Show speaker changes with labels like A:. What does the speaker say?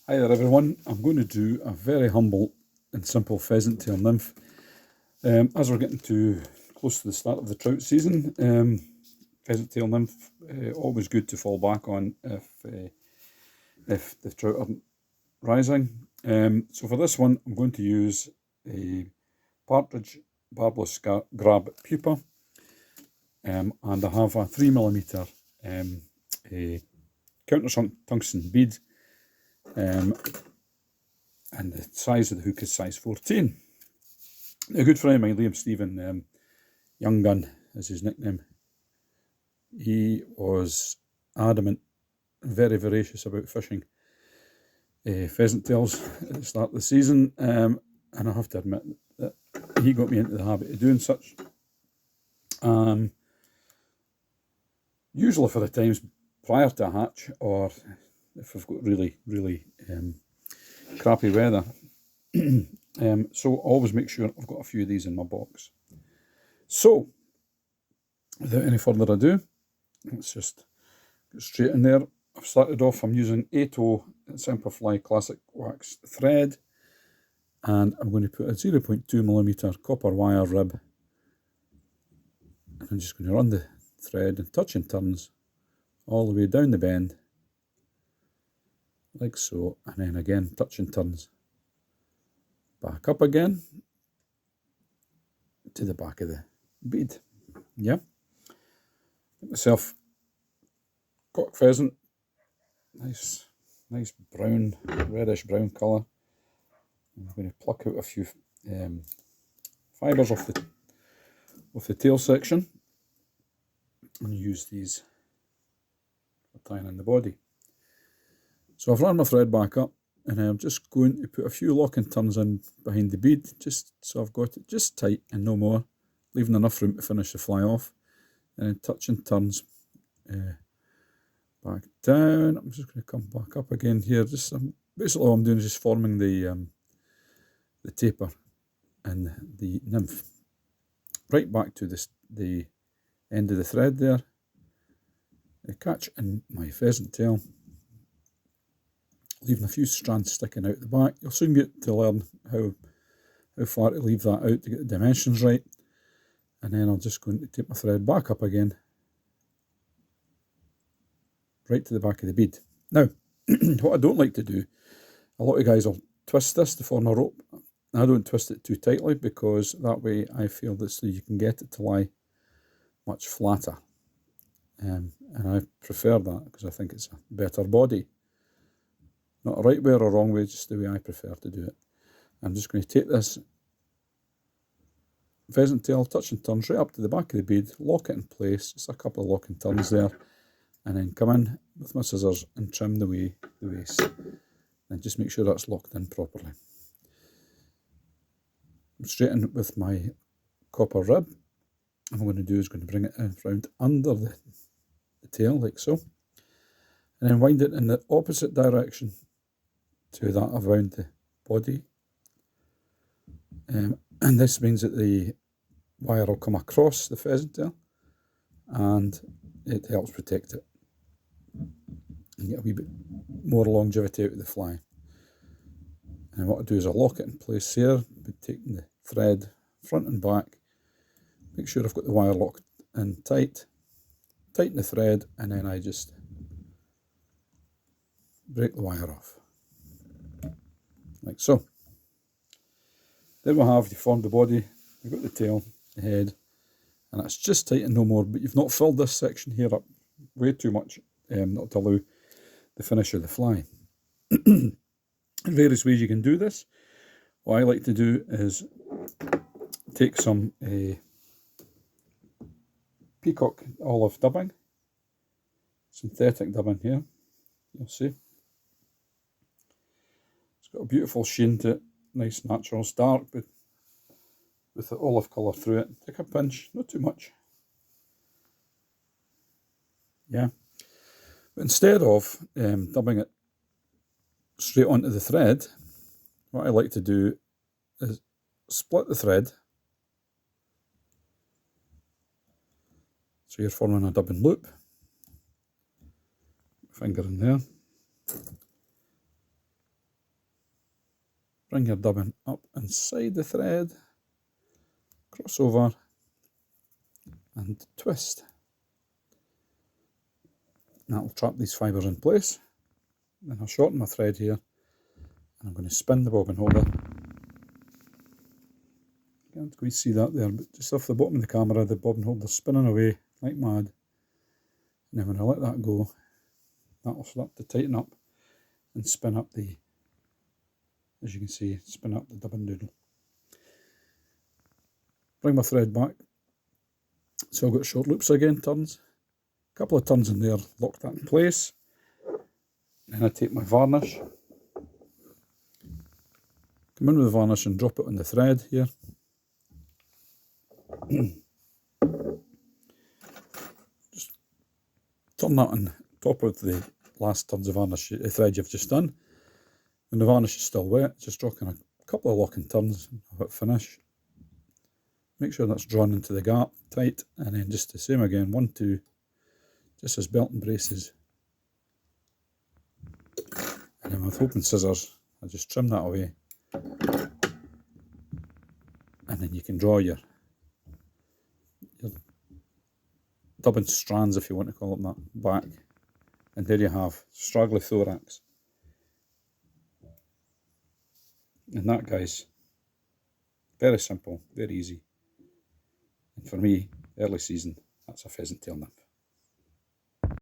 A: Hi there everyone, I'm going to do a very humble and simple pheasant tail nymph. As we're getting close to the start of the trout season, pheasant tail nymph, always good to fall back on if the trout aren't rising. So for this one I'm going to use a Partridge barbless grab pupa, and I have a 3mm a countersunk tungsten bead. And the size of the hook is size 14. A good friend of mine, Liam Stephen, Young Gun is his nickname, he was adamant, very voracious about fishing pheasant tails at the start of the season, and I have to admit that he got me into the habit of doing such. Usually for the times prior to a hatch, or if we've got really crappy weather. So always make sure I've got a few of these in my box. So without any further ado, let's just get straight in there. I've started off, I'm using 8/0 Semperfli classic wax thread, and I'm going to put a 0.2mm copper wire rib, and I'm just going to run the thread in touch and turns all the way down the bend like so, and then again touch and turns back up again to the back of the bead. Yeah, get myself cock pheasant, nice brown, reddish brown colour. I'm going to pluck out a few fibres off the tail section and use these for tying in the body. So I've run my thread back up, and I'm just going to put a few lock and turns in behind the bead, just so I've got it just tight and no more, leaving enough room to finish the fly off, and then touch and turns back down. I'm just going to come back up again here. Just basically all I'm doing is just forming the taper and the nymph right back to the end of the thread there. I catch in my pheasant tail, leaving a few strands sticking out the back. You'll soon get to learn how far to leave that out to get the dimensions right. And then I'm just going to take my thread back up again, right to the back of the bead. Now, what I don't like to do, a lot of guys will twist this to form a rope. I don't twist it too tightly, because that way I feel that so you can get it to lie much flatter. And I prefer that because I think it's a better body. Not a right way or a wrong way, just the way I prefer to do it. I'm just going to take this pheasant tail, touch and turns right up to the back of the bead, lock it in place, just a couple of lock and turns there, and then come in with my scissors and trim the waist, and just make sure that's locked in properly. I'm straight in with my copper rib. What I'm going to do is going to bring it round under the tail like so, and then wind it in the opposite direction to that around the body, and this means that the wire will come across the pheasant tail and it helps protect it and get a wee bit more longevity out of the fly. And what I do is I lock it in place here by taking the thread front and back, make sure I've got the wire locked in tight, tighten the thread, and then I just break the wire off like so. There we have, you formed the body, you've got the tail, the head, and that's just tight and no more, but you've not filled this section here up way too much, not to allow the finish of the fly. Various ways you can do this. What I like to do is take some peacock olive dubbing, synthetic dubbing here, you'll see. It's got a beautiful sheen to it, nice natural, it's dark, but with the olive colour through it. Take a pinch, not too much. Yeah. But instead of dubbing it straight onto the thread, what I like to do is split the thread. So you're forming a dubbing loop. Finger in there. bring your dubbing up inside the thread, cross over and twist. And that will trap these fibres in place. Then I'll shorten my thread here, and I'm going to spin the bobbin holder. You can't quite see that there, but just off the bottom of the camera, the bobbin holder's spinning away like mad. And then when I let that go, that will start to tighten up and spin up the, as you can see, spin up the dubbin doodle. Bring my thread back. So I've got short loops again, turns. A couple of turns in there, lock that in place. Then I take my varnish. Come in with the varnish and drop it on the thread here. Just turn that on top of the last turns of varnish, the thread you've just done. When the varnish is still wet, just draw kind of a couple of locking turns and hit finish. Make sure that's drawn into the gap tight, and then just the same again, 1, 2, just as belt and braces. And then with open scissors, I just trim that away. And then you can draw your dubbin strands, if you want to call them that, back. And there you have straggly thorax. And that, guys, very simple, very easy. And for me, early season, that's a pheasant tail nymph.